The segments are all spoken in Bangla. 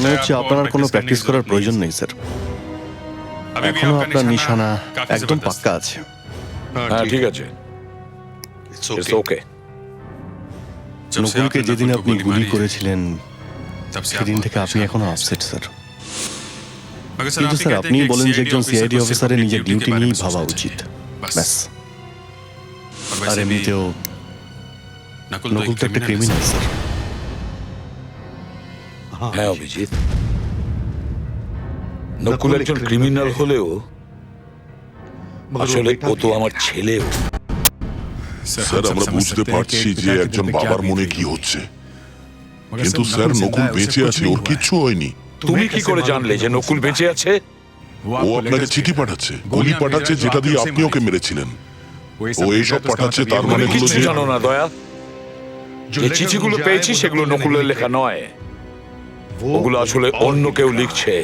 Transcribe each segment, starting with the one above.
মনে হচ্ছে আপনার আর কোনো প্র্যাকটিস করার প্রয়োজন নেই স্যার। এখনো আপনার নিশানা একদম পাক্কা আছে। হ্যাঁ ঠিক আছে, ইটস ওকে। নকুলকে যেদিন আপনি গুলি করেছিলেন সেদিন থেকে আপনি এখনো আপসেট স্যার। কিন্তু স্যার আপনি বলেন যে একজন সিআইডি অফিসারের নিজের ডিউটি নিয়েই ভাবা উচিত, ব্যাস। আর এমনিতেও নকুল তো একটা ক্রিমিনাল স্যার। হ্যাঁ অভিজিৎ, নকুল একজন ক্রিমিনাল হলেও আসলে ও তো আমার ছেলেও। স্যার আমরা বুঝতে পারছি যে একজন বাবার মনে কি হচ্ছে, কিন্তু স্যার নকুল বেঁচে আছে, ওর কিচ্ছু হয়নি। তুমি কি করে জানলে যে নকুল বেঁচে আছে? ও আপনাকে চিঠি পাঠাচ্ছে, গুলি পাঠাচ্ছে, যেটা দিয়ে আপনি ওকে মেরেছিলেন। ও এইসব পাঠাচ্ছে, তার মানে তুমি হলো কিছু যে জানো না দয়া। যে চিঠিগুলো পেয়েছি সেগুলো নকুলের লেখা নয়, ওগুলো আসলে অন্য কেউ লিখছে।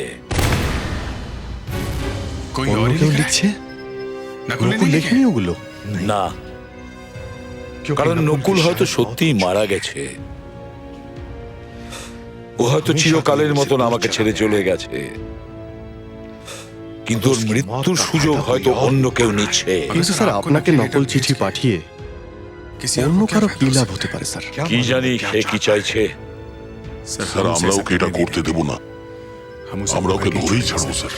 অন্য কেউ লিখছে? নকুল লেখেনি ওগুলো? না, কারণ নকুল হয়তো সত্যিই মারা গেছে। ও হয়তো চিরকালের মতন আমাকে ছেড়ে চলে গেছে, কিন্তু ওর মৃত্যুর সুযোগ হয়তো অন্য কেউ নিচ্ছে। কিন্তু স্যার আপনাকে নকল চিঠি পাঠিয়ে অন্য কারো কি লাভ হতে পারে স্যার? কি জানি সে কি চাইছে। স্যার আমরা ওকে এটা করতে দেব না, আমরা ওকে ধরেই ছাড়বো স্যার।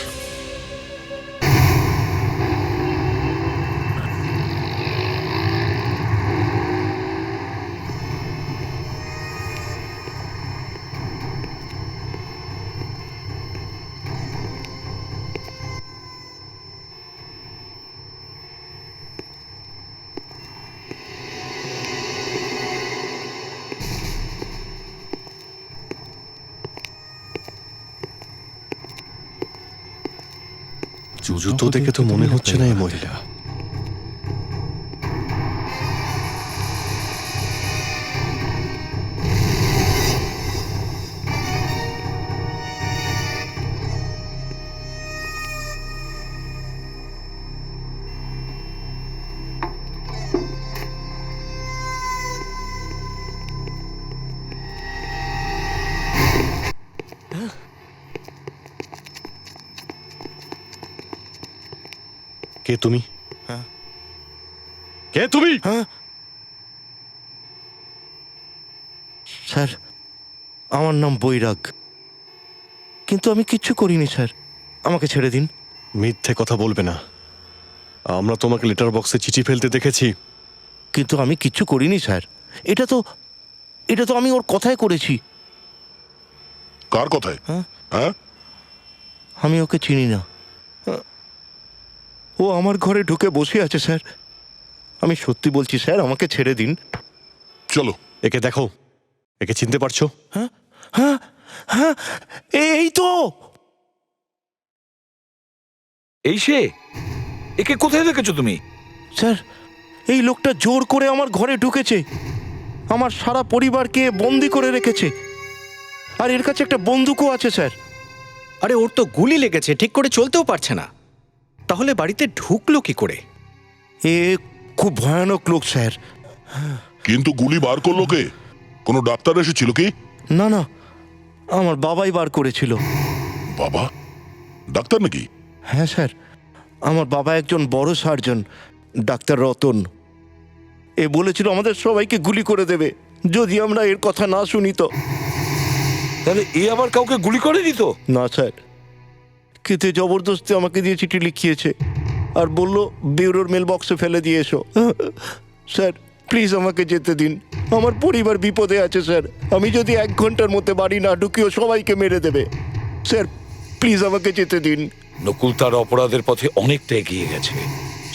জুতো দেখে তো মনে হচ্ছে না এই মহিলা। কে তুমি? কে তুমি? স্যার আমার নাম বৈরাগ, কিন্তু আমি কিচ্ছু করিনি স্যার, আমাকে ছেড়ে দিন। মিথ্যে কথা বলবে না। আমরা তোমাকে লেটার বক্সে চিঠি ফেলতে দেখেছি। কিন্তু আমি কিচ্ছু করিনি স্যার, এটা তো আমি ওর কথায় করেছি। কার কথায়? হ্যাঁ আমি ওকে চিনি না, ও আমার ঘরে ঢুকে বসে আছে স্যার। আমি সত্যি বলছি স্যার, আমাকে ছেড়ে দিন। চলো। একে দেখো, একে চিনতে পারছো? হ্যাঁ হ্যাঁ হ্যাঁ, এই তো। এই সে? একে কোথায় দেখেছো তুমি? স্যার এই লোকটা জোর করে আমার ঘরে ঢুকেছে, আমার সারা পরিবারকে বন্দি করে রেখেছে, আর এর কাছে একটা বন্দুকও আছে স্যার। আরে ওর তো গুলি লেগেছে, ঠিক করে চলতেও পারছে না, তাহলে বাড়িতে ঢুকলো কি করে? এ খুব ভয়ানক লোক স্যার। কিন্তু গুলি বার করলো কে? কোনো ডাক্তার এসেছিল কি? না না, আমার বাবাই বার করেছিল। বাবা ডাক্তার নাকি? হ্যাঁ স্যার, আমার বাবা একজন বড় সার্জন, ডাক্তার রতন। এ বলেছিল আমাদের সবাইকে গুলি করে দেবে যদি আমরা এর কথা না শুনি তো। তাহলে এ আবার কাউকে গুলি করেনি তো? না স্যার, খেতে জবরদস্তি আমাকে দিয়ে চিঠি লিখিয়েছে আর বলল বিউরোর মেল বক্সে ফেলে দিয়ে এসো। স্যার প্লিজ আমাকে যেতে দিন, আমার পরিবার বিপদে আছে স্যার। আমি যদি 1 ঘন্টার মধ্যে বাড়ি না ঢুকিও সবাইকে মেরে দেবে। স্যার প্লিজ আমাকে যেতে দিন। নকুল তার অপরাধের পথে অনেকটা এগিয়ে গেছে,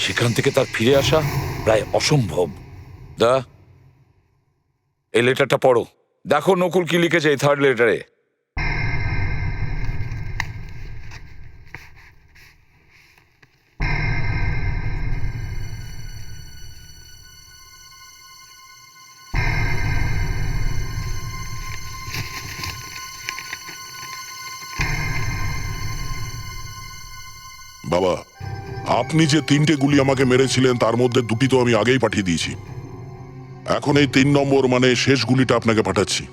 সেখান থেকে তার ফিরে আসা প্রায় অসম্ভব। দা, এই লেটারটা পড়ো, দেখো নকুল কি লিখেছে এই 3rd লেটারে। বাবা আপনি যে 3টে গুলি আমাকে মেরেছিলেন তার মধ্যে 2টি তো আমি আগেই পাঠিয়ে দিয়েছি। এখন এই 3 নম্বর মানে শেষ গুলিটা আপনাকে পাঠাচ্ছি।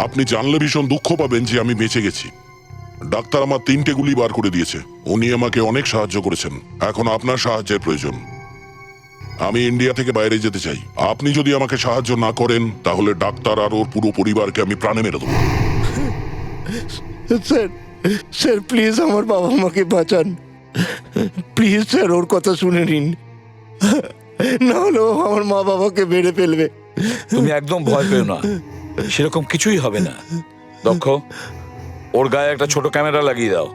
আপনি জানলে ভীষণ দুঃখ পাবেন যে আমি বেঁচে গেছি। ডাক্তার আমার 3টে গুলি বার করে দিয়েছে। উনি আমাকে অনেক সাহায্য করেছেন। এখন আপনার সাহায্যের প্রয়োজন। আমি ইন্ডিয়া থেকে বাইরে যেতে চাই। আপনি যদি আমাকে সাহায্য না করেন তাহলে ডাক্তার আর ওর পুরো পরিবারকে আমি প্রাণে মেরে দেবো। স্যার, স্যার প্লিজ আমার বাবা মাকে বাঁচান। প্লিজ স্যার, ওর কথা শুনে নিন, না হলে ও আমার মা বাবাকে মেরে ফেলবে। তুমি একদম ভয় পেও না, সেরকম কিছুই হবে না। দক্ষ, ওর গায়ে একটা ছোট ক্যামেরা লাগিয়ে দাও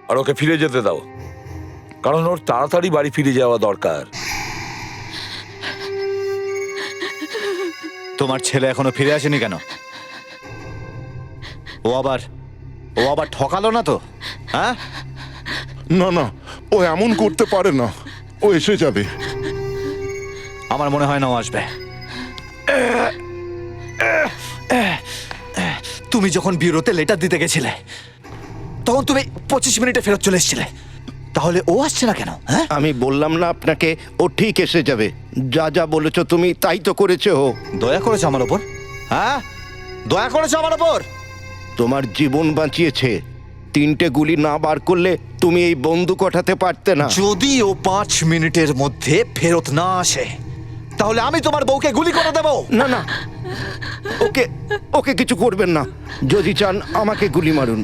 আর ওকে ফিরে যেতে দাও, কারণ ওর তাড়াতাড়ি বাড়ি ফিরে যাওয়া দরকার। তোমার ছেলে এখনো ফিরে আসেনি কেন? ও আবার ঠকালো না তো? হ্যাঁ, না না, ও এমন করতে পারে না। ও এসে যাবে। আমার মনে হয় না ও আসবে। তুমি যখন ব্যুরোতে লেটার দিতে গেছিলে তখন তুমি 25 মিনিটে ফেরত চলে এসেছিলে, তাহলে ও আসছে না কেন? হ্যাঁ, আমি বললাম না আপনাকে, ও ঠিক এসে যাবে। যা যা বলেছো তুমি তাই তো করেছে ও। দয়া করেছো আমার ওপর? হ্যাঁ, দয়া করেছো আমার ওপর? তোমার জীবন বাঁচিয়েছে। 3টে গুলি না বার করলে তুমি এই বন্দুক ওঠাতে পারতে না। যদি ও 5 মিনিটের মধ্যে ফেরত না আসে তাহলে আমি তোমার বউকে গুলি করে দেবো। না না, ওকে ওকে কিছু করবেন না। যদি চান আমাকে গুলি মারুন।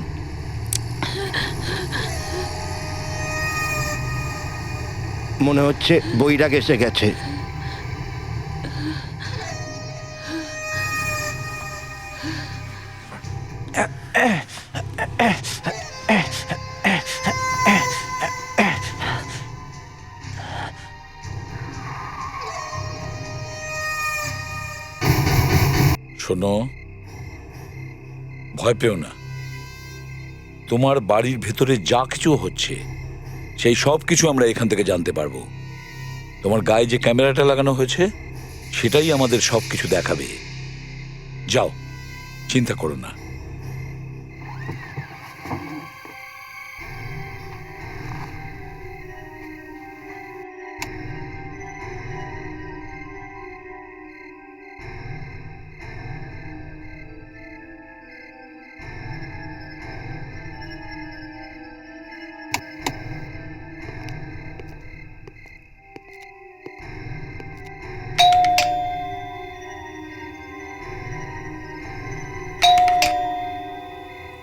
মনে হচ্ছে বৈরাগ এসে গেছে। শোনো, ভয় পেও না। তোমার বাড়ির ভেতরে যা কিছু হচ্ছে সেই সব কিছু আমরা এখান থেকে জানতে পারবো। তোমার গায়ে যে ক্যামেরাটা লাগানো হয়েছে সেটাই আমাদের সব কিছু দেখাবে। যাও, চিন্তা করো না।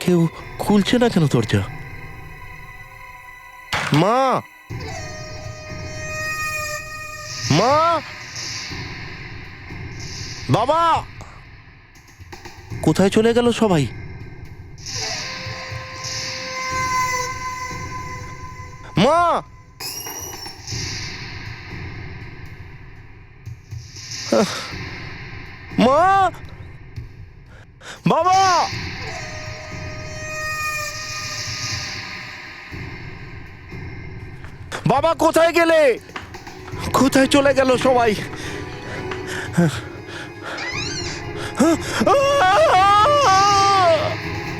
কেউ খুলছে না কেন দরজা? মা, মা, বাবা, কোথায় চলে গেল সবাই? মা, মা, বাবা, বাবা কোথায় গেলে? কোথায় চলে গেল সবাই?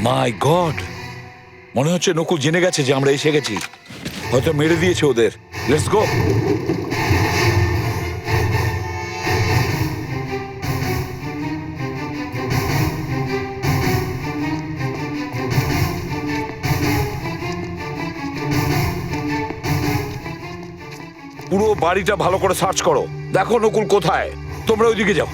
মাই গড, মনে হচ্ছে নকুল জেনে গেছে যে আমরা এসে গেছি। হয়তো মেরে দিয়েছে ওদের। Let's go. পুরো বাড়িটা ভালো করে সার্চ করো, দেখো নকুল কোথায়। তোমরা ওইদিকে যাও।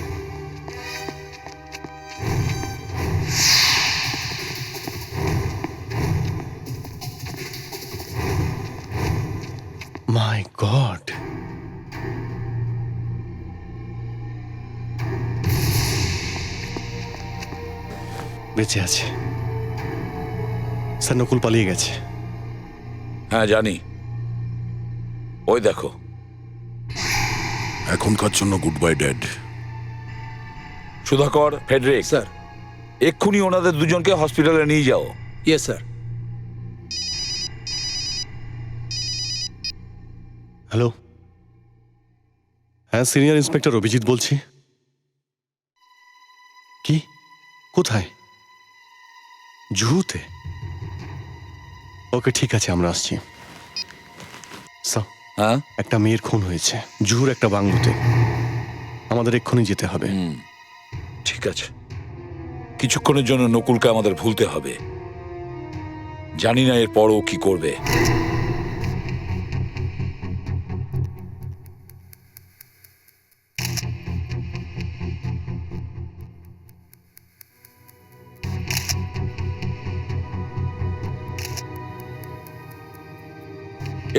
মাই গড, বেঁচে আছে স্যার। নকুল পালিয়ে গেছে। হ্যাঁ জানি, ওই দেখো। এখনকার জন্য good bye dad. Sudhakar, Friedrich, sir. এক্ষুনি ওনাদের দুজনকে হসপিটালে নিয়ে যাও। Yes sir. হ্যালো, হ্যাঁ সিনিয়র ইন্সপেক্টর অভিজিৎ বলছি। কি, কোথায়? জুহুতে? ওকে ঠিক আছে, আমরা আসছি। স্যার, হ্যাঁ, একটা মেয়ের খুন হয়েছে জুহুর একটা বাংলোতে। আমাদের এক্ষুনি যেতে হবে। ঠিক আছে। কিছুক্ষণের জন্য নকুলকে আমাদের ভুলতে হবে। জানি না এরপর ও কি করবে।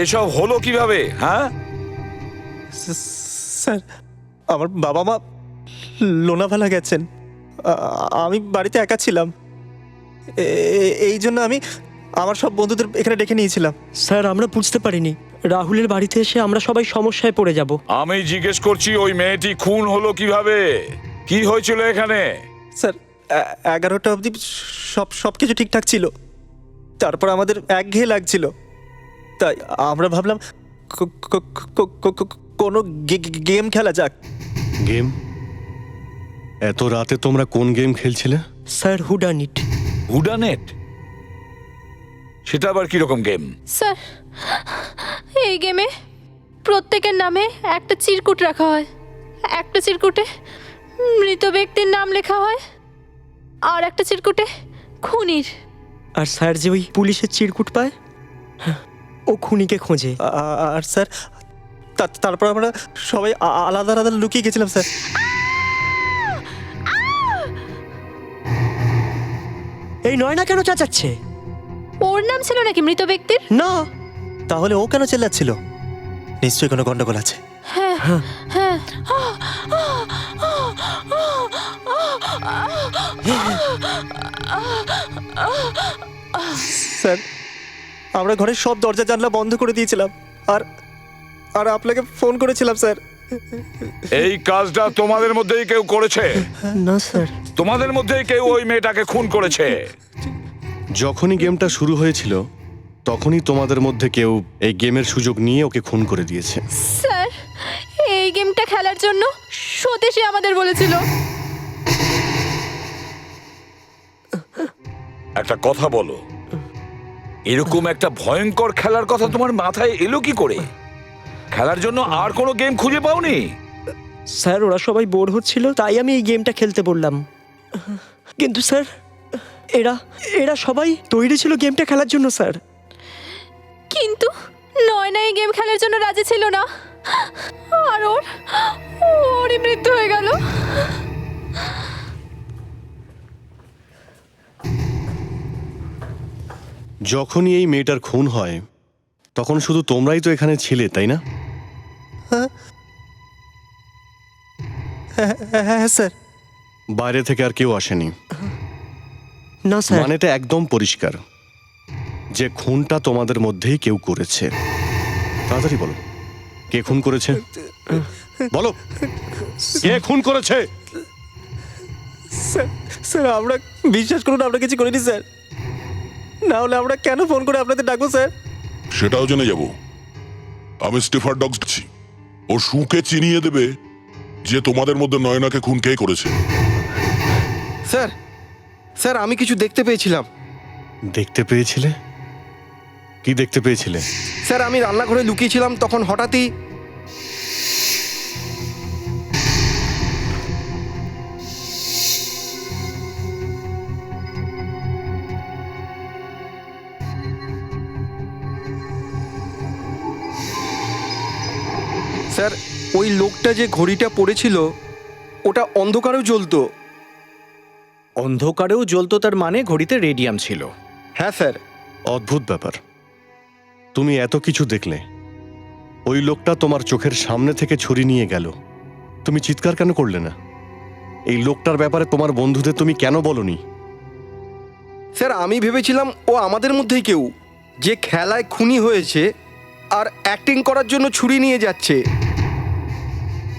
এসব হলো কিভাবে? হ্যাঁ, স্যার আমার বাবা মা লোনাভালা গেছেন, আমি বাড়িতে একা ছিলাম, এই জন্য আমি আমার সব বন্ধুদের এখানে ডেকে নিয়েছিলাম। স্যার আমরা বুঝতে পারিনি রাহুলের বাড়িতে এসে আমরা সবাই সমস্যায় পড়ে যাব। আমি জিজ্ঞেস করছি ওই মেয়েটি খুন হলো কিভাবে? কি হয়েছিল এখানে? স্যার 11টা অবধি সব কিছু ঠিকঠাক ছিল, তারপর আমাদের একঘেয়ে লাগছিল, তাই আমরা ভাবলাম কোনো গেম খেলা যাক। গেম? এত রাতে তোমরা কোন গেম খেলছিলে? স্যার হুডানিট। হুডানেট? সেটা আবার কিরকম গেম? স্যার, এই গেমে প্রত্যেকের নামে একটা চিরকুট রাখা হয়। একটা চিরকুটে মৃত ব্যক্তির নাম লেখা হয়, আর একটা চিরকুটে খুনির। আর স্যার যে ওই পুলিশের চিরকুট পায়, ও খুনিকে খোঁজে। আর স্যার তারপর আমরা সবাই আলাদা আলাদা লুকিয়ে গেছিলাম স্যার। এই নয়না কেন চেঁচাচ্ছে? ওর নাম ছিল নাকি মৃত ব্যক্তির? না, তাহলে ও কেন চেল্লাচ্ছিল? নিশ্চয়ই কোনো গন্ডগোল আছে। হ্যাঁ হ্যাঁ। স্যার আমরা ঘরের সব দরজা জানলা বন্ধ করে দিয়েছিলাম, আর আর আপনাকে ফোন করেছিলাম স্যার। এই কাজটা তোমাদের মধ্যেই কেউ করেছে? না স্যার। তোমাদের মধ্যেই কেউ ওই মেয়েটাকে খুন করেছে? যখনই গেমটা শুরু হয়েছিল তখনই তোমাদের মধ্যে কেউ এই গেমের সুযোগ নিয়ে ওকে খুন করে দিয়েছে। স্যার, এই গেমটা খেলার জন্য সতীশই আমাদের বলেছিল। একটা কথা বলো, এরকম একটা ভয়ঙ্কর খেলার কথা তোমার মাথায় এলো কি করে? খেলার জন্য আর কোনো গেম খুঁজে পাওনি? স্যার ওরা সবাই বোর হচ্ছিল, তাই আমি এই গেমটা খেলতে বললাম। কিন্তু স্যার এরা এরা সবাই তৈরি ছিল গেমটা খেলার জন্য স্যার। কিন্তু নয়না এই গেম খেলার জন্য রাজি ছিল না, আর ওরই মৃত্যু হয়ে গেল। যখনই এই মেয়েটার খুন হয় তখন শুধু তোমরাই তো এখানে ছিলে, তাই না? হ্যাঁ স্যার। বাইরে থেকে আর কেউ আসেনি? না স্যার। মানেটা একদম পরিষ্কার যে খুনটা তোমাদের মধ্যেই কেউ করেছে। তাড়াতাড়ি বলো, কে খুন করেছে? বলো, কে খুন করেছে? স্যার স্যার আমরা বিশ্বাস করুন, আমরা কিছু করিনি স্যার, না হলে আমরা কেন ফোন করে আপনাদের ডাকবো স্যার? সেটাও জেনে যাব। আমি স্টিফার ডগস দিচ্ছি, ও শুকে চিনিয়ে দেবে যে তোমাদের মধ্যে নয়নাকে খুন কে করেছে। স্যার স্যার আমি কিছু দেখতে পেয়েছিলাম। দেখতে পেয়েছিলে? কি দেখতে পেয়েছিলে? স্যার আমি রান্নাঘরে লুকিয়েছিলাম, তখন হঠাৎই স্যার ওই লোকটা যে ঘড়িটা পড়েছিল ওটা অন্ধকারেও জ্বলতো। অন্ধকারেও জ্বলতো, তার মানে ঘড়িতে রেডিয়াম ছিল। হ্যাঁ স্যার। অদ্ভুত ব্যাপার, তুমি এত কিছু দেখলে, ওই লোকটা তোমার চোখের সামনে থেকে ছুরি নিয়ে গেল, তুমি চিৎকার কেন করলে না? এই লোকটার ব্যাপারে তোমার বন্ধুদের তুমি কেন বলনি? স্যার আমি ভেবেছিলাম ও আমাদের মধ্যেই কেউ, যে খেলায় খুনি হয়েছে আর অ্যাক্টিং করার জন্য ছুরি নিয়ে যাচ্ছে।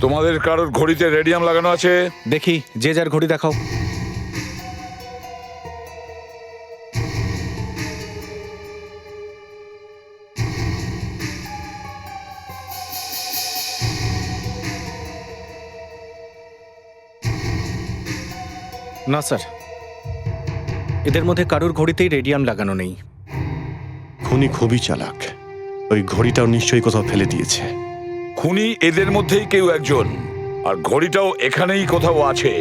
তোমাদের কারোর ঘড়িতে রেডিয়াম লাগানো আছে? দেখি, যে যার ঘড়ি দেখাও। না স্যার, এদের মধ্যে কারোর ঘড়িতেই রেডিয়াম লাগানো নেই। খুনি খুবই চালাক, ওই ঘড়িটাও নিশ্চয়ই কোথাও ফেলে দিয়েছে। খুনি এদের মধ্যেই কেউ একজন, আর ঘড়িটাও এখানেই কোথাও আছে।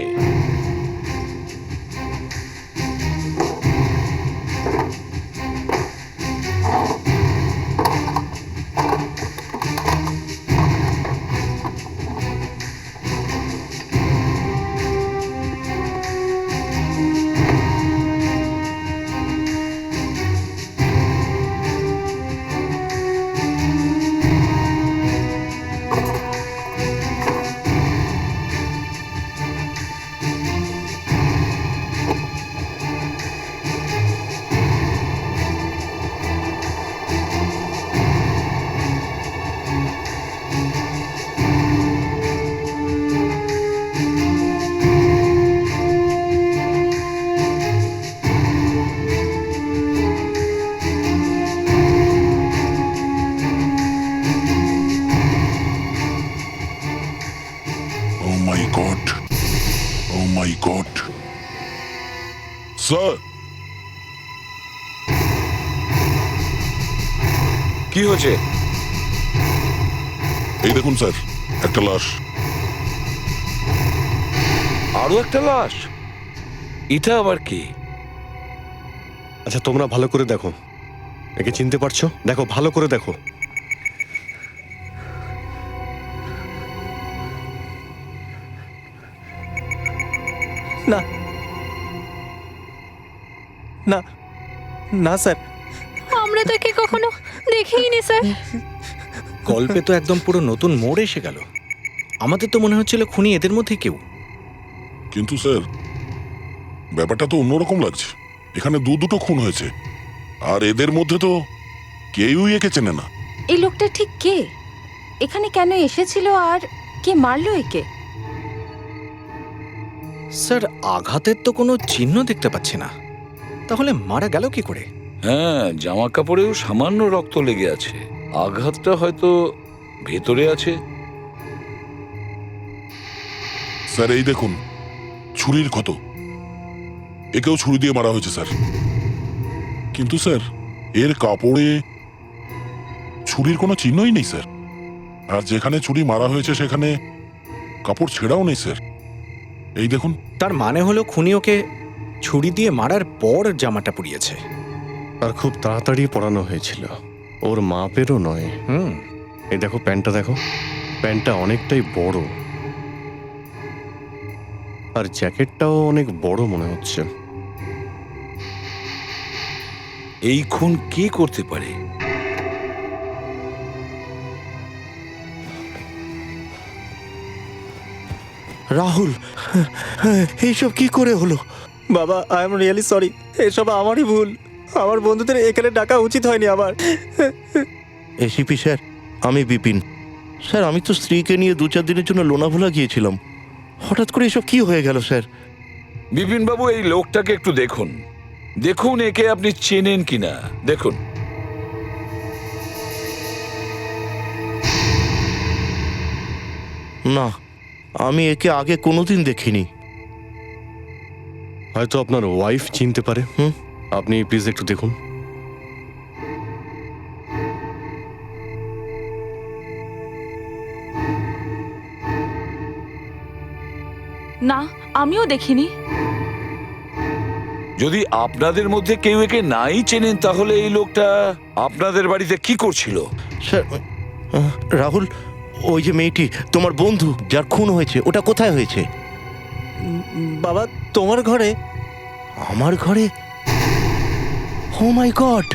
গড, ও মাই গড। স্যার, কি হয়েছে? এই দেখুন স্যার, একটা লাশ। আরো একটা লাশ? এটা আবার কি? আচ্ছা তোমরা ভালো করে দেখো, একে চিনতে পারছো? দেখো, ভালো করে দেখো। না না না স্যার, আমরা তো একে কখনো দেখিনি স্যার। গল্পে তো একদম পুরো নতুন মোড় এসে গেল। আমাদের তো মনে হচ্ছিল খুনি এদের মধ্যে কেউ। কিন্তু স্যার, ব্যাপারটা তো অন্যরকম লাগছে। এখানে দুটো খুন হয়েছে, আর এদের মধ্যে তো কেউই একে চেনে না। এই লোকটা ঠিক কে? এখানে কেন এসেছিল আর কে মারলো একে? স্যার, আঘাতের তো কোনো চিহ্ন দেখতে পাচ্ছি না, তাহলে মারা গেল কি করে? হ্যাঁ, জামা কাপড়েও সামান্য রক্ত লেগে আছে। আঘাতটা হয়তো ভেতরে আছে। স্যার এই দেখুন, ছুরির ক্ষত। একেও ছুরি দিয়ে মারা হয়েছে স্যার। কিন্তু স্যার, এর কাপড়ে ছুরির কোনো চিহ্নই নেই স্যার। আর যেখানে ছুরি মারা হয়েছে সেখানে কাপড় ছেঁড়াও নেই স্যার। এই দেখুন। তার মানে হলো খুনি ওকে ছুরি দিয়ে মারার পর জামাটা পুড়িয়েছে। আর খুব তাড়াতাড়ি পরানো হয়েছিল, ওর মাপেরও নয়। এই দেখো প্যান্টটা দেখো, প্যান্টটা অনেকটাই বড়, আর জ্যাকেটটাও অনেক বড় মনে হচ্ছে। এই খুন কে করতে পারে? রাহুল, এইসব কি করে হলো? বাবা, আই এম রিয়েলি সরি। এসব আমারই ভুল। আমার বন্ধুদের এখানে ডাকা উচিত হয়নি আমার। এসিপি স্যার, আমি বিপিন। স্যার, আমি তো স্ত্রীকে নিয়ে 2-4 দিনের জন্য লোনাভোলা গিয়েছিলাম। হঠাৎ করে এসব কি হয়ে গেল স্যার? বিপিন বাবু, এই লোকটাকে একটু দেখুন। দেখুন একে আপনি চেনেন কিনা। দেখুন। না, আমি একে আগে কোনোদিন দেখিনি। হয়তো আপনার ওয়াইফ চিনতে পারে। আপনি প্লিজ একটু দেখুন। না, আমিও দেখিনি। যদি আপনাদের মধ্যে কেউ একে নাই চেনেন, তাহলে এই লোকটা আপনাদের বাড়িতে কি করছিল? স্যার, রাহুল, ওই যে মেয়েটি তোমার বন্ধু যার খুন হয়েছে, ওটা কোথায় হয়েছে? বাবা, তোমার ঘরে। আমার ঘরে? ও মাই গড!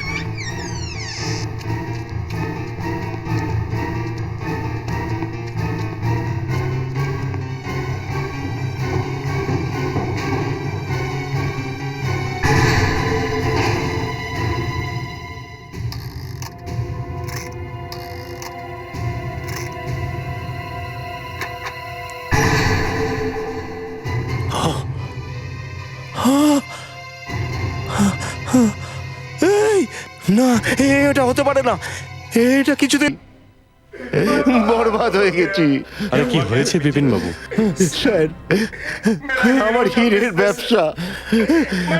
এই না, এটা হতে পারে না। এটা কিছুদিন বরবাদ হয়ে গেছি। আরে কি হয়েছে বিপিন বাবু? স্যার, আমার হীরের ব্যবসা,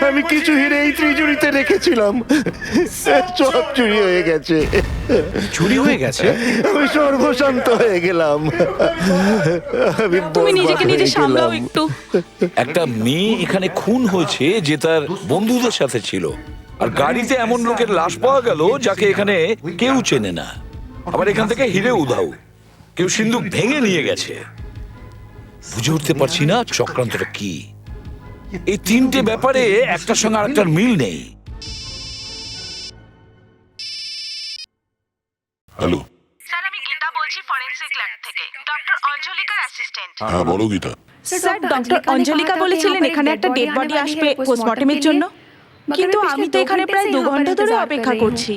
আমি কিছু হিরে এই ত্রিজুড়িতে রেখেছিলাম, সব চুরি হয়ে গেছে। চুরি হয়ে গেছে? আমি সর্বশান্ত হয়ে গেলাম। আমি তুমি নিজেকে বরবাদ নিজে হয়ে সামলাও গেলাম। একটু। একটা মেয়ে এখানে খুন হয়েছে যে তার বন্ধুদের সাথে ছিল, আর গাড়িতে এমন লোকের লাশ পাওয়া গেল যাকে এখানে কেউ চেনে না। আবার এখান থেকে হিরে উধাও, কেউ সিন্দুক ভেঙে নিয়ে গেছে। বুঝে উঠতে পারছি না চক্রান্তটা কি। এই তিনটে ব্যাপারে একটার সঙ্গে আরেকটার মিল নেই। হ্যালো। স্যার, আমি গীতা বলছি ফরেনসিক ল্যাব থেকে, ডক্টর অঞ্জলিকার অ্যাসিস্ট্যান্ট। হ্যাঁ বলো গীতা। স্যার, ডক্টর অঞ্জলিকা বলেছিলেন এখানে একটা ডেড বডি আসবে পোস্টমর্টমের জন্য, কিন্তু আমি তো এখানে প্রায় 2 ঘন্টা ধরে অপেক্ষা করছি।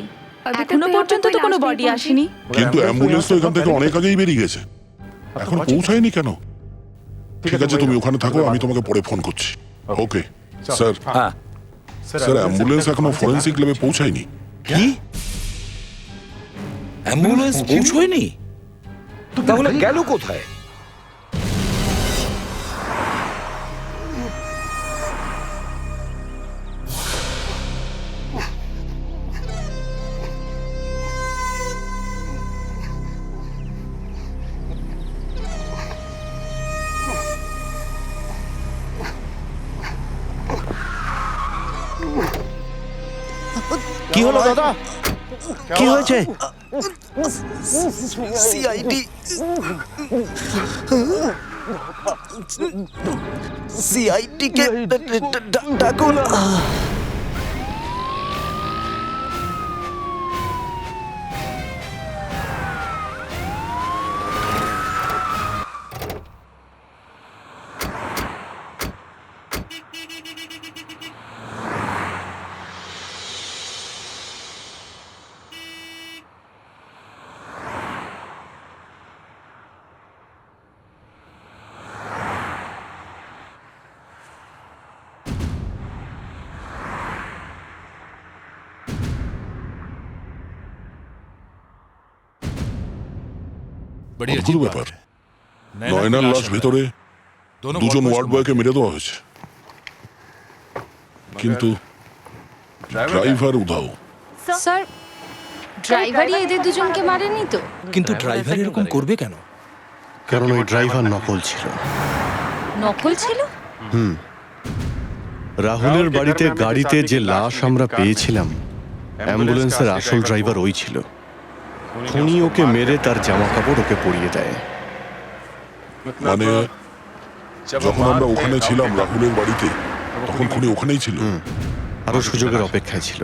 এখনো পর্যন্ত তো কোনো বডি আসেনি। কিন্তু অ্যাম্বুলেন্স তো এখান থেকে অনেক আগেই বেরিয়ে গেছে, এখন পৌঁছায়নি কেন? ঠিক আছে, তুমি ওখানে থাকো, আমি তোমাকে পরে ফোন করছি। Okay sir. হ্যাঁ স্যার, অ্যাম্বুলেন্স এখনো ফরেনসিক ল্যাবে পৌঁছায়নি। কি? অ্যাম্বুলেন্স পৌঁছয়নি? তাহলে গেল কোথায়? হলো দাদা? কি হয়েছে? সিআইডি সিআইডিকে ডাকুন। অদ্ভুত ব্যাপার, নয়নার লাশ ভেতরে, দুজন ওয়ার্ড বয়কে মেরে দেওয়া হয়েছে, কিন্তু ড্রাইভার উধাও। স্যার ড্রাইভারই এদের দুজনকে মারেনি তো? কিন্তু ড্রাইভার এরকম করবে কেন? কারণ ওই ড্রাইভার নকল ছিল। নকল ছিল? রাহুলের বাড়িতে গাড়িতে যে লাশ আমরা পেয়েছিলাম, অ্যাম্বুলেন্সের আসল ড্রাইভার ওই ছিল। খুনি ওকে মেরে তার জামা কাপড় ওকে পরিয়ে দেয়। মানে যখন আমরা ওখানে ছিলাম রাহুলের বাড়িতে, তখন খুনি ওখানেই ছিল। আরো সুযোগের অপেক্ষায় ছিল।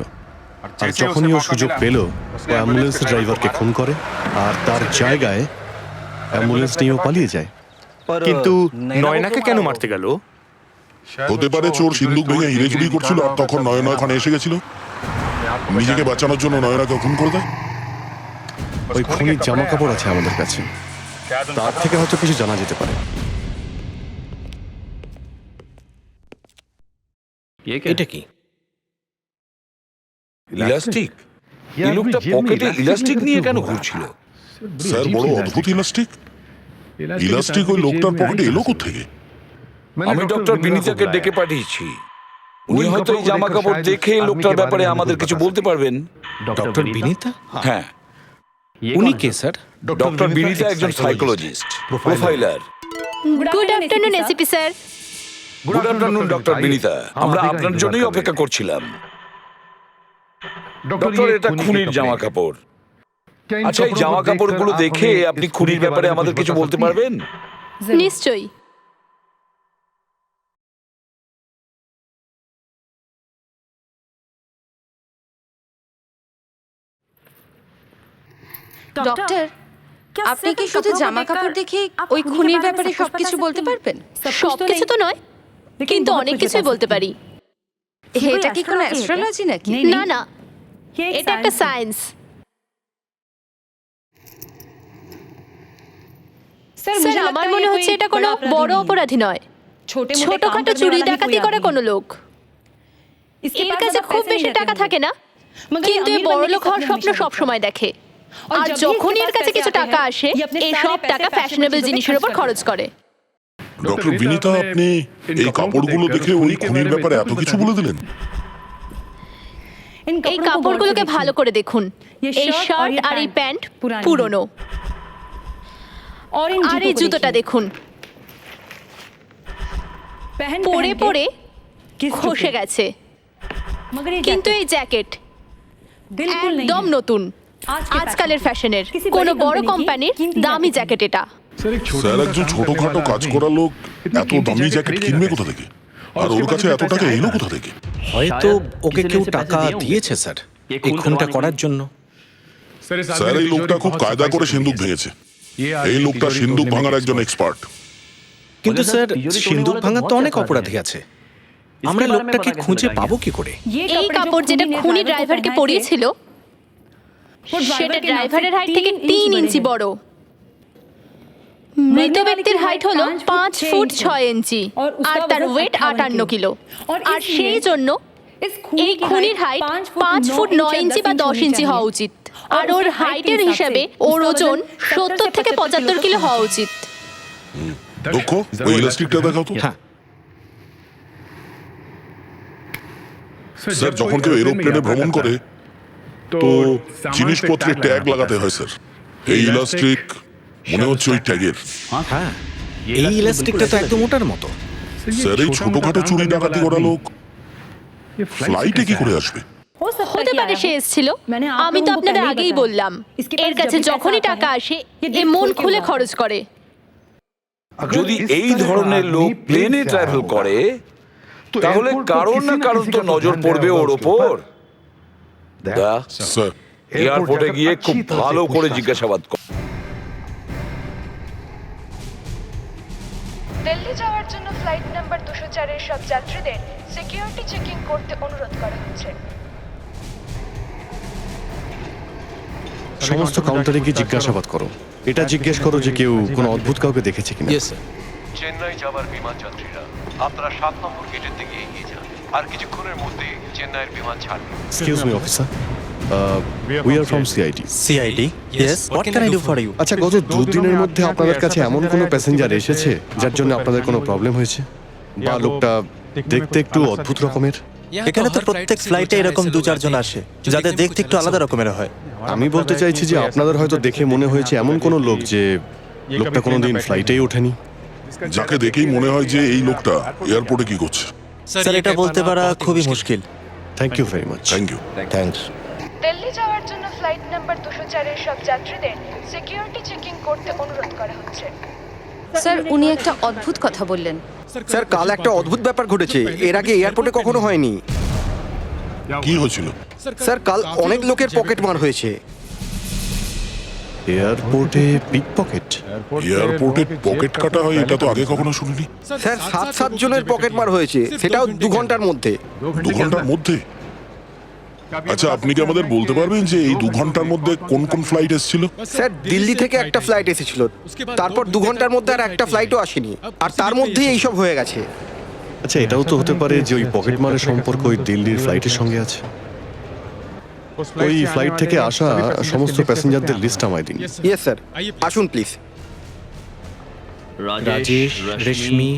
আর যখনই ও সুযোগ পেল, ও অ্যাম্বুলেন্সের ড্রাইভারকে খুন করে আর তার জায়গায় অ্যাম্বুলেন্স নিয়েও পালিয়ে যায়। কিন্তু নয়নাকে কেন মারতে গেল? হতে পারে চোর সিন্দুক ভেঙে হিরে চুরি করছিল, আর তখন নয়না ওখানে এসে গেছিল, নিজেকে বাঁচানোর জন্য নয়নাকে খুন করে দেয়। ওই খুনির জামা কাপড় আছে আমাদের কাছে, তার থেকে হয়তো কিছু জানা যেতে পারে। এটা কি? ইলাস্টিক? এই লোকটা পকেটে ইলাস্টিক নিয়ে কেন ঘুরছিল? স্যার, বড় অদ্ভুত ইলাস্টিক। ইলাস্টিক ওই লোকটার পকেটে এলো কোত্থেকে? আমি ডক্টর বিনীতাকে ডেকে পাঠিয়েছি। উনি হয়তো এই জামা কাপড় দেখে লোকটার ব্যাপারে আমাদের কিছু বলতে পারবেন। ডক্টর বিনীতা? হ্যাঁ, উনি কে স্যার? ডক্টর বিনীতা একজন psychologist, profiler. Good afternoon ACP sir. Good afternoon doctor Binita, আমরা আপনার জন্যই অপেক্ষা করছিলাম। ডক্টর, এটা খুনির জামা কাপড়। আচ্ছা, এই জামা কাপড়গুলো দেখে আপনি খুনির ব্যাপারে আমাদের কিছু বলতে পারবেন? নিশ্চয়ই। ডক্টর, আপনি কি শুধু জামা কাপড় দেখে ওই খুনির ব্যাপারে সবকিছু বলতে পারবেন? সবকিছু তো নয়, কিন্তু অনেক কিছুই বলতে পারি। এটা কি কোনো অ্যাস্ট্রোলজি নাকি? না না, এটা একটা সায়েন্স। স্যার, আমার মনে হচ্ছে এটা কোনো বড় অপরাধী নয়, ছোটখাটো চুরি ডাকাতি করে কোনো লোক। এর কাছে খুব বেশি টাকা থাকে না, কিন্তু এই বড় লোক হওয়ার স্বপ্ন সব সময় দেখে। আর যখনই এর কাছে কিছু টাকা আসে, এই সব টাকা ফ্যাশনেবল জিনিসের উপর খরচ করে। ডক্টর বিনীতা, আপনি এই কাপড়গুলো দেখে ওই খুনির ব্যাপারে এত কিছু বলে দিলেন? এই কাপড়গুলোকে ভালো করে দেখুন। এই শার্ট আর এই প্যান্ট পুরনো, আর এই জুতোটা দেখুন, পরে পরে খসে গেছে। কিন্তু এই জ্যাকেট একদম নতুন, আজকালের ফ্যাশনের, কোনো বড় কোম্পানির দামি জ্যাকেট এটা। স্যার, একজন ছোটখাটো কাজ করা লোক এত দামি জ্যাকেট কিনবে কোথা থেকে? আর ওর কাছে এত টাকা এলো কোথা থেকে? হয়তো ওকে কেউ টাকা দিয়েছে স্যার এই খুনটা করার জন্য। স্যার, এই লোকটা খুব কায়দা করে সিন্দুক ভেঙেছে। এই লোকটা সিন্দুক ভাঙার একজন এক্সপার্ট। কিন্তু স্যার, সিন্দুক ভাঙার তো অনেক অপরাধী আছে, আমরা লোকটাকে খুঁজে পাবো কি করে? এই কাপড় যেটা খুনি ড্রাইভারকে পরিয়েছিল, সেটা ড্রাইভারের হাইট থেকে 3 ইঞ্চি বড়। মৃত ব্যক্তির হাইট হলো 5 ফুট 6 ইঞ্চি, আর তার ওয়েট 58 কিলো। আর সেই জন্য এই খুনির হাইট 5 ফুট 9 ইঞ্চি বা 10 ইঞ্চি হওয়া উচিত। আর ওর হাইটের হিসাবে ওর ওজন 70 থেকে 75 কিলো হওয়া উচিত। দক্ষ, ওই ইলাস্টিকটা দেখাও তো। হ্যাঁ, স্যার, যখন কেউ এরোপ্লেনে ভ্রমণ করে তো জিনিসপত্রে ট্যাগ লাগাতে হয় স্যার। এই ইলাস্টিক মনে হচ্ছে ওই ট্যাগের। হ্যাঁ, এই ইলাস্টিকটা তো একদম ওটার মতো। স্যার, এই ছোটখাটো চুরি ডাকাতি করা লোক ফ্লাইটে কি করে আসবে? হতে পারে সে এসেছিল। আমি তো আপনাদের আগেই বললাম, এর কাছে যখনই টাকা আসে এ মন খুলে খরচ করে। যদি এই ধরনের লোক প্লেনে ট্রাভেল করে তাহলে কারণ না কারণ তো নজর পড়বে ওর ওপর। দা, স্যার এয়ারপোর্টে গিয়ে খুব ভালো করে জিজ্ঞাসাবাদ কর। দিল্লি যাওয়ার জন্য ফ্লাইট নাম্বার 204 এর সব যাত্রীদের সিকিউরিটি চেকিং করতে অনুরোধ করা হচ্ছে। সমস্ত কাউন্টারে গিয়ে জিজ্ঞাসাবাদ করো। এটা জিজ্ঞেস করো যে কেউ কোনো অদ্ভুত কাউকে দেখেছে কিনা। Yes sir. চেন্নাই যাবার বিমান যাত্রীরা আপনারা 7 নম্বর গেটের দিকে এগিয়ে যান। আর কিছুক্ষণের মধ্যে চেন্নাইয়ের বিমান ছাড়বে। Excuse me officer, we are from CID. CID, yes, what can I do for you? আচ্ছা, গত 2 দিনের মধ্যে আপনাদের কাছে এমন কোনো প্যাসেঞ্জার এসেছে যার জন্য আপনাদের কোনো প্রবলেম হয়েছে, বা লোকটা দেখতে একটু অদ্ভুত রকমের? এখানে তো প্রত্যেক ফ্লাইটে এরকম 2-4 জন আসে যাদের দেখতে একটু আলাদা রকমের হয়। আমি বলতে চাইছি যে আপনাদের হয়তো দেখে মনে হয়েছে এমন কোনো লোক যে লোকটা কোনোদিন ফ্লাইটেই ওঠেনি। যাকে দেখেই মনে হয় যে এই লোকটা এয়ারপোর্টে কি করছে। স্যার, এটা বলতে পারা খুবই মুশকিল। Thank you very much. Thank you. Thanks. Delhi যাওয়ার জন্য ফ্লাইট নাম্বার 204 এর সব যাত্রীদের সিকিউরিটি চেকিং করতে অনুরোধ করা হচ্ছে। স্যার, উনি একটা অদ্ভুত কথা বললেন। স্যার, কাল একটা অদ্ভুত ব্যাপার ঘটেছে, এর আগে এয়ারপোর্টে কখনো হয়নি। কি হয়েছিল? স্যার, কাল অনেক লোকের পকেট মার হয়েছে। এয়ারপোর্টে পিক পকেট? এয়ারপোর্টে পকেট কাটা হয় এটা তো আগে কখনো শুনিনি। স্যার, 7 জনের পকেট মার হয়েছে, সেটাও 2 ঘন্টার মধ্যে। 2 ঘন্টার মধ্যে? আচ্ছা, আপনি কি আমাদের বলতে পারবেন যে এই 2 ঘন্টার মধ্যে কোন কোন ফ্লাইট এসেছিল? স্যার, দিল্লি থেকে একটা ফ্লাইট এসেছিল, তারপর 2 ঘন্টার মধ্যে আর একটা ফ্লাইটও আসেনি, আর তার মধ্যেই এইসব হয়ে গেছে। আচ্ছা, এটাও তো হতে পারে যে ওই পকেট মারের সম্পর্ক ওই দিল্লির ফ্লাইটের সঙ্গে আছে। ওই ফ্লাইট থেকে আসা সমস্ত প্যাসেঞ্জারদের লিস্ট আমায় দিন। ইয়েস স্যার, আসুন প্লিজ। রাজেশ, রেশমি,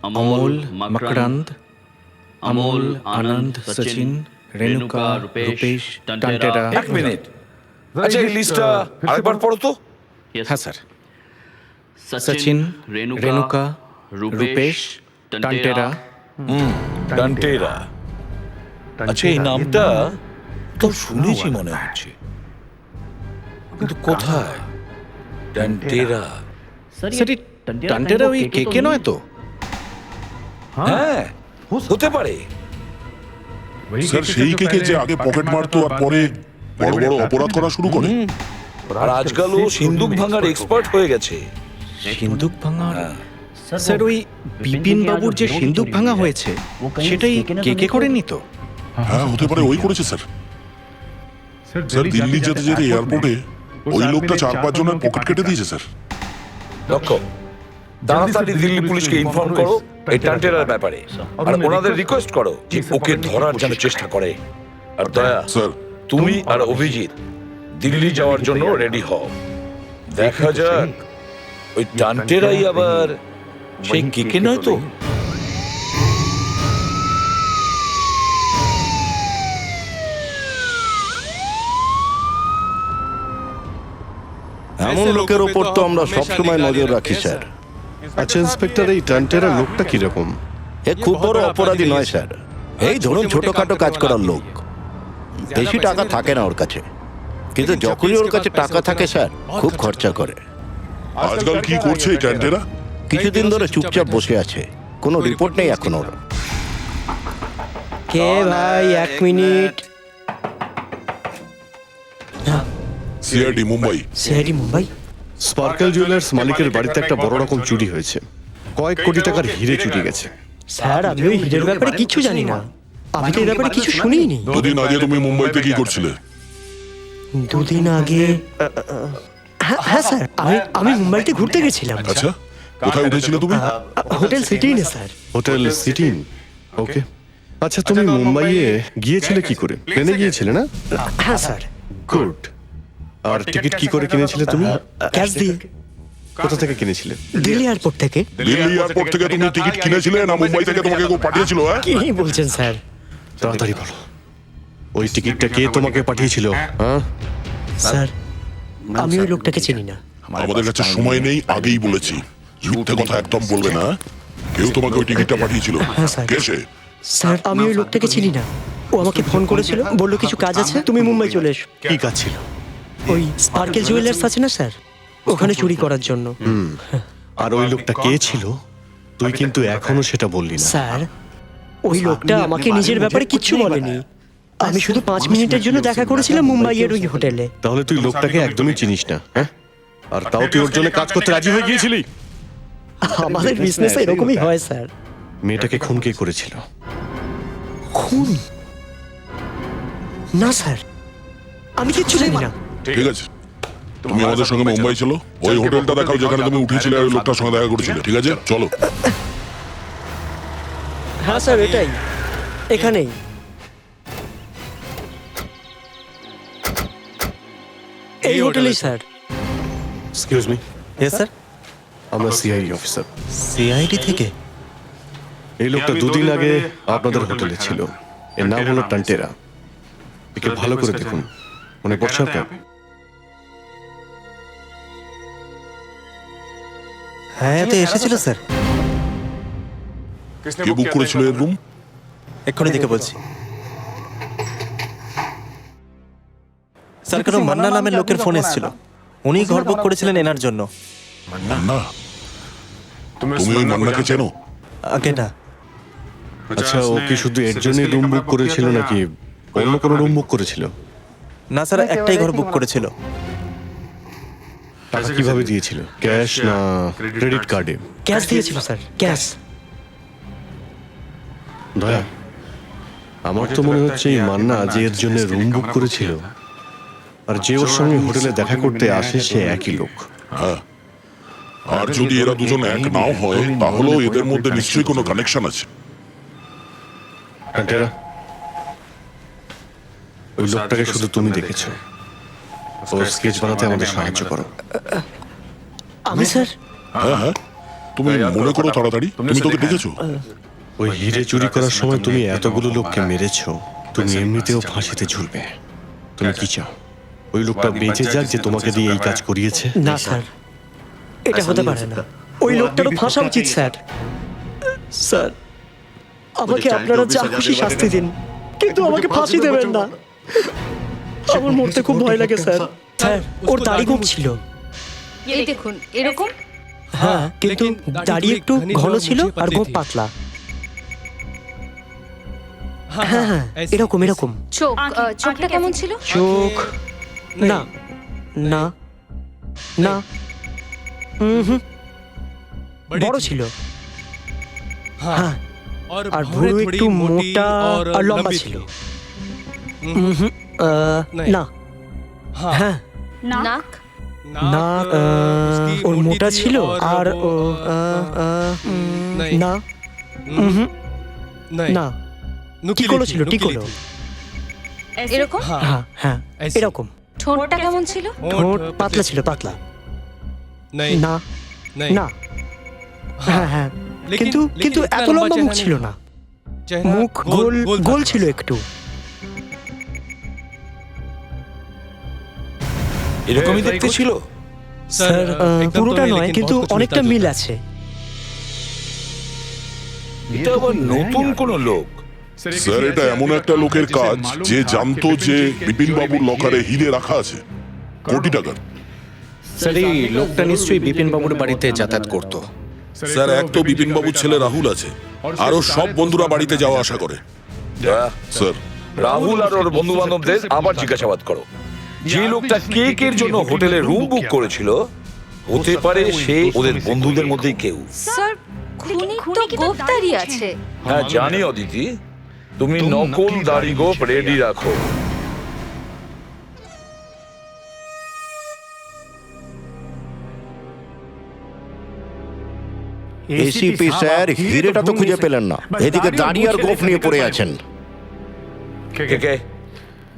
অমল, মকরান্দ, অমল, আনন্দ, সচিন, রেণুকা, রূপেশ, টান্টেরা। 1 মিনিট। আচ্ছা, এই লিস্টটা আরেকবার পড়ো তো। হ্যাঁ স্যার। সচিন, রেণুকা, রূপেশ, টান্টেরা। ডান্টেরা। আচ্ছা, এই নামটা তো শুনেছি মনে হচ্ছে, কিন্তু কোথায়? ডান্টেরা। স্যার, এই টান্টেরা ওই কে নয় তো? হ্যাঁ, হতে পারে। স্যার, সেই কেকে যে আগে পকেট মারতো আর পরে বড় বড় অপরাধ করা শুরু করে। আর আজকাল ও সিন্দুক ভাঙার এক্সপার্ট হয়ে গেছে। সিন্দুক ভাঙার? স্যার, ওই বিপিন বাবুর যে সিন্দুক ভাঙা হয়েছে সেটাই কে করেনি তো? হ্যাঁ, হতে পারে ওই করেছে স্যার। স্যার, দিল্লি যেতে যেতে এয়ারপোর্টে ওই লোকটা 4-5 জনের পকেট কেটে দিয়েছে স্যার। লক্ষ্য, তাড়াতাড়ি দিল্লি পুলিশকে ইনফর্ম করো এই টান্টেরার ব্যাপারে, আর ওনাদের রিকোয়েস্ট করো যে ওকে ধরার জন্য চেষ্টা করে। আর দয়া স্যার, তুমি আর অভিজিৎ দিল্লি যাওয়ার জন্য রেডি হও। দেখা যাক ওই টান্টেরাই আবার সেই কেকে নয় তো। এমন লোকের ওপর তো আমরা সবসময় নজর রাখি স্যার। আচ্ছা ইন্সপেক্টর, এই টান্টেরা লোকটা কিরকম? এ খুব বড় অপরাধী নয় স্যার, এই ধরুন ছোটখাটো কাজ করার লোক। বেশি টাকা থাকে না ওর কাছে, কিন্তু যখনই ওর কাছে টাকা থাকে স্যার খুব খরচা করে। আজকাল কি করছে এই ট্যান্টেরা? কিছুদিন ধরে চুপচাপ বসে আছে, কোনো রিপোর্ট নেই এখন ওর। কে ভাই, 1 minute. CID Mumbai. CID Mumbai. Sparkle jewellers মালিকের বাড়িতে একটা বড় রকম চুরি হয়েছে। কয়েক কোটি টাকার হিরে চুরি গেছে। স্যার, আমি ওই হিরের ব্যাপারে কিছু জানি না, আমি তো এই ব্যাপারে কিছু শুনিনি। 2 দিন আগে তুমি মুম্বাইতে কি করছিলে? 2 দিন আগে? হ্যাঁ স্যার, আমি মুম্বাইতে ঘুরতে গেছিলাম। আচ্ছা, কোথায় উঠেছিলে তুমি? হোটেল সিটিনে স্যার। হোটেল সিটিন, ওকে। আচ্ছা, তুমি মুম্বাইয়ে গিয়েছিলে কি করে? প্লেনে গিয়েছিলে না? হ্যাঁ স্যার। গুড। আর টিকিট কি করে কিনেছিলে তুমি? ক্যাশ দিয়ে। কোথা থেকে কিনেছিলে? দিল্লি এয়ারপোর্ট থেকে। দিল্লি এয়ারপোর্ট থেকে তুমি টিকিট কিনেছিলে না মুম্বাই থেকে তোমাকে কেউ পাঠিয়েছিল? কি বলছেন স্যার? তাড়াতাড়ি বলো, ওই টিকিটটা কে তোমাকে পাঠিয়েছিল? হ্যাঁ স্যার, আমি ওই লোকটাকে চিনি না। আমাদের কাছে সময় নেই, আগেই বলেছি মিথ্যে কথা একদম বলবে না। কেউ তোমাকে ওই টিকিটটা পাঠিয়েছিল? হ্যাঁ স্যার। কে সে? স্যার, আমি ওই লোকটাকে চিনি না। ও আমাকে ফোন করেছিল, বললো কিছু কাজ আছে, তুমি মুম্বাই চলে এসো। কি কাজ ছিল? ওই স্পার্কেল জুয়েলার্স আছে না স্যার, ওখানে চুরি করার জন্য। আর ওই লোকটা কে ছিল তুই কিন্তু এখনো সেটা বললি না। স্যার ওই লোকটা আমাকে নিজের ব্যাপারে কিচ্ছু বলেনি। আমি শুধু 5 মিনিটের জন্য দেখা করেছিলাম মুম্বাইয়ের ওই হোটেলে। তাহলে তুই লোকটাকে একদমই চিনিস না, হ্যাঁ? আর তাও তুই ওর জন্য কাজ করতে রাজি হয়ে গিয়েছিলি? আমাদের বিজনেস এরকমই হয় স্যার। মেয়েটাকে খুন কে করেছিল? খুন? না স্যার, আমি কিচ্ছু জানি না। ঠিক আছে, তুমি আমাদের সঙ্গে মুম্বাই চলো, ওই হোটেলটা দেখাও যেখানে তুমি উঠেছিলে আর ওই লোকটার সঙ্গে দেখা করেছিলে। ঠিক আছে, চলো। হ্যাঁ স্যার, এটাই, এখানেই। এই হোটেলেই sir. Excuse me. Yes sir. আমরা সিআইডি অফিসার। সিআইডি থেকে? এই লোকটা 2 দিন আগে আপনাদের হোটেলে ছিল। এর নাম হলো টান্টেরা। একে ভালো করে দেখুন, মনে পড়ছে আপনার? হ্যাঁ, তো এসেছিল স্যার। কে বুক করেছিল এর রুম? এক্ষুনি দেখে বলছি। স্যার, কোনো মান্না নামের লোকের ফোন এসেছিল, উনি ঘর বুক করেছিলেন এনার জন্য। মান্না? তুমি ওই মান্নাকে চেনো? আগে না। আচ্ছা, ও কি শুধু এর জন্যই রুম বুক করেছিল নাকি অন্য কোনো রুম বুক করেছিল? না স্যার, একটাই ঘর বুক করেছিল। টাকা কিভাবে দিয়েছিল? ক্যাশ না ক্রেডিট কার্ডে? ক্যাশ দিয়েছিল স্যার, ক্যাশ। দয়া, আমার তো মনে হচ্ছে এই মান্না যে এর জন্য রুম বুক করেছিল আর যে ওর সঙ্গে হোটেলে দেখা করতে আসে সে একই লোক। হ্যাঁ, আর যদি এরা দুজন এক নাও হয় তাহলেও এদের মধ্যে নিশ্চয়ই কোনো কানেকশন আছে। টান্টেরা, ওই লোকটাকে শুধু তুমি দেখেছো। ওর স্কেচ বানাতে আমাদের সাহায্য করো। আমি স্যার? হ্যাঁ হ্যাঁ, তুমি মনে করো তাড়াতাড়ি। তুমি তোকে দেখেছো? ওই হিরে চুরি করার সময় তুমি এতগুলো লোককে মেরেছো, তুমি এমনিতেও ফাঁসিতে ঝুলবে। তুমি কি চাও ওই লোকটা বেঁচে যাক যে তোমাকে দিয়ে এই কাজ করিয়েছে? না স্যার, এটা হতে পারে না। ওই লোকটারও ফাঁসা উচিত স্যার। স্যার, আমাকে আপনারা যা খুশি শাস্তি দিন, কিন্তু আমাকে ফাঁসি দেবেন না। আমার মরতে খুব ভয় লাগে স্যার। স্যার, ওর দাড়ি কম ছিল। এই দেখুন, এরকম। হ্যাঁ, কিন্তু দাড়ি একটু ঘন ছিল আর গোঁফ পাতলা। হ্যাঁ হ্যাঁ, এরকম এরকম। চোখটা কেমন ছিল? চোখ? না না না, বড় ছিল। হ্যাঁ, আর ভুরু একটু মোটা আর লম্বা ছিল। না। হ্যাঁ, নাক? নাক ওর মোটা ছিল আর না না, টিকলো ছিল, টিকলো। এরকম? হ্যাঁ হ্যাঁ, এরকম। ঠোঁটটা কেমন ছিল? ঠোঁট পাতলা ছিল, পাতলা। না না, হ্যাঁ হ্যাঁ, কিন্তু কিন্তু এত লম্বা মুখ ছিল না। মুখ গোল গোল ছিল একটু। এরকমই দেখতে ছিল? স্যার, পুরোটা নয়, কিন্তু অনেকটা মিল আছে। এটা আবার নতুন কোন লোক? স্যার, এটা এমন একটা লোকের কাজ যে জানতো যে বিপিন বাবুর লকারে হিরে রাখা আছে কোটি টাকার। স্যার, এই লোকটা নিশ্চয়ই বিপিন বাবুর বাড়িতে যাতায়াত করতো। স্যার, এক তো বিপিন বাবুর ছেলে রাহুল আছে, আরো সব বন্ধুরা বাড়িতে যাওয়া আশা করে। স্যার, রাহুল আর ওর বন্ধু বান্ধবদের আবার জিজ্ঞাসাবাদ করো। যে লোকটা কেকের জন্য হোটেলে রুম বুক করেছিল, হতে পারে সে ওদের বন্ধুদের মধ্যেই কেউ। স্যার, খুনি তো গোঁফ দাড়ি আছে। হ্যাঁ জানি অদিতি, তুমি নকল দাড়ি গোঁফ রেডি রাখো। এসিপি স্যার, হিরেটা তো খুঁজে পেলেন না, এদিকে দাড়ি আর গোঁফ নিয়ে পড়ে আছেন। কে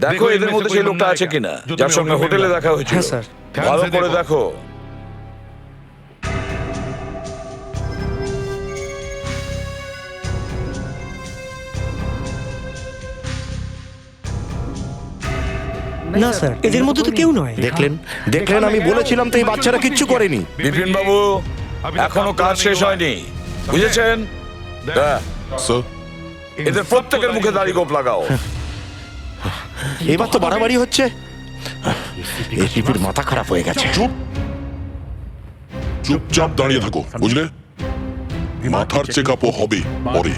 দেখো এদের মধ্যে সেই লোকটা আছে কিনা যার সঙ্গে হোটেলে দেখা হয়েছিল। হ্যাঁ স্যার। ভালো করে দেখো। না স্যার, এদের মধ্যে তো কেউ নয়। দেখলেন দেখলেন, আমি বলেছিলাম তো এই বাচ্চারা কিচ্ছু করেনি। বিপিন বাবু, এখনো কাজ শেষ হয়নি, বুঝেছেন? স্যার, এদের প্রত্যেকের মুখে দাড়ি গোঁফ লাগাও। এবার তো বাড়াবাড়ি হচ্ছে। এসিপির মাথা খারাপ হয়ে গেছে। চুপচাপ দাঁড়িয়ে থাকো, বুঝলে? মাথার চেক আপও হবে পরে,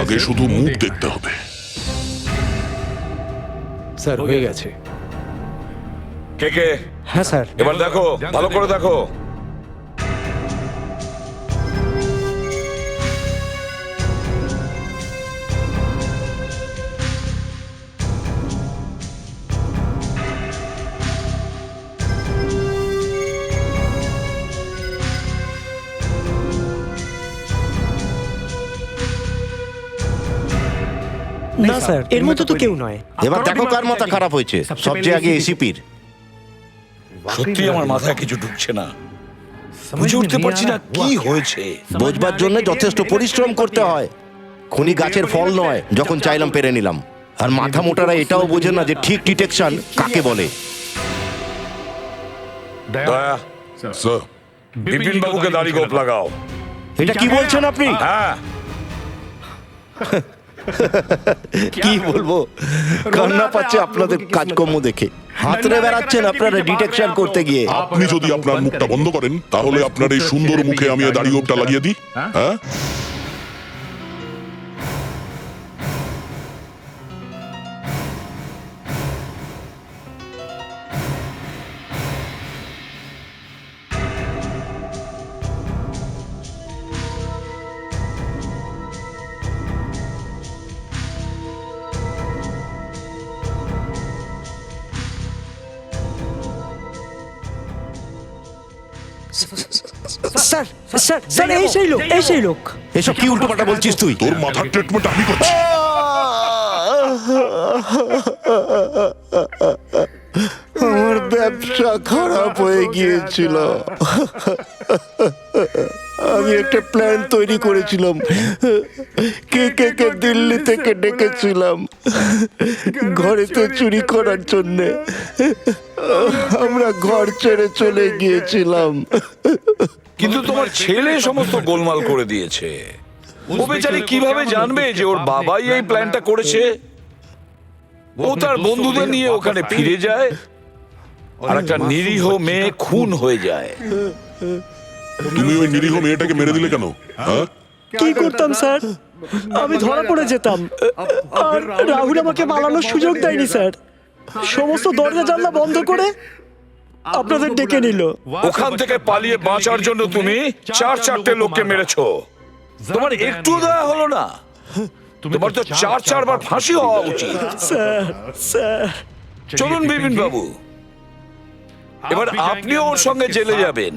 আগে শুধু মুখ দেখতে হবে। স্যার হয়ে গেছে। কে কে? হ্যাঁ স্যার। এবার দেখো, ভালো করে দেখো। না স্যার, এর মতো তো কেউ নয়। এবার দেখো কার মাথা খারাপ হয়েছে। সবচেয়ে আগে এসিপির। সত্যি আমার মাথায় কিছু ঢুকছে না, বুঝে উঠতে পারছি না কি হয়েছে। বোঝবার জন্য যথেষ্ট পরিশ্রম করতে হয়। খুনি গাছের ফল নয়, যখন চাইলাম পেরে নিলাম। আর মাথা মোটারা এটাও বোঝে না যে ঠিক ডিটেকশন কাকে বলে। দয়া, স্যার, বিপিন বাবুকে দাড়ি গোপ লাগাও। এটা কি বলছেন আপনি? হ্যাঁ, কি বলবো, কান্না পাচ্ছে আপনাদের কাজকর্ম দেখে। হাতরে বেড়াচ্ছেন আপনারা ডিটেকশন করতে গিয়ে। আপনি যদি আপনার মুখটা বন্ধ করেন, তাহলে আপনার এই সুন্দর মুখে আমি দাড়ি গোপটা লাগিয়ে দিই। হ্যাঁ, স্যার স্যার স্যার, এই সেই লোক, এই সেই লোক। এসব কি উল্টোপাল্টা বলছিস তুই? তোর মাথার ট্রিটমেন্ট আমি করছি। আমার ব্যবসা খারাপ হয়ে গিয়েছিল। আমি একটা প্ল্যান তৈরি করেছিলাম। কে দিল্লি থেকে ডেকেছিলাম ঘরেতে চুরি করার জন্যে। আমরা ঘর ছেড়ে চলে গিয়েছিলাম। কিন্তু তোমার ছেলে সমস্ত গোলমাল করে দিয়েছে। ও বেচারি কিভাবে জানবে যে ওর বাবাই এই প্ল্যানটা করেছে? ও তার বন্ধুদের নিয়ে ওখানে ফিরে যায়, আর একটা নিরীহ মেয়ে খুন হয়ে যায়। তুমি ওই নিরীহ মেয়েটাকে মেরে দিলে কেন? হ্যাঁ, কি করতাম স্যার, আমি ধরা পড়ে যেতাম। আর রাহুল আমাকে পালানোর সুযোগ দেয়নি স্যার। সমস্ত দরজা জানলা বন্ধ করে আপনাদের ডেকে নিল। ওখান থেকে পালিয়ে বাঁচার জন্য তুমি চারটে লোককে মেরেছো। তোমার একটু দয়া হলো না? তোমার তো চারবার ফাঁসি হওয়া উচিত। স্যার স্যার, চলুন বিপিন বাবু, এবার আপনিও ওর সঙ্গে জেলে যাবেন।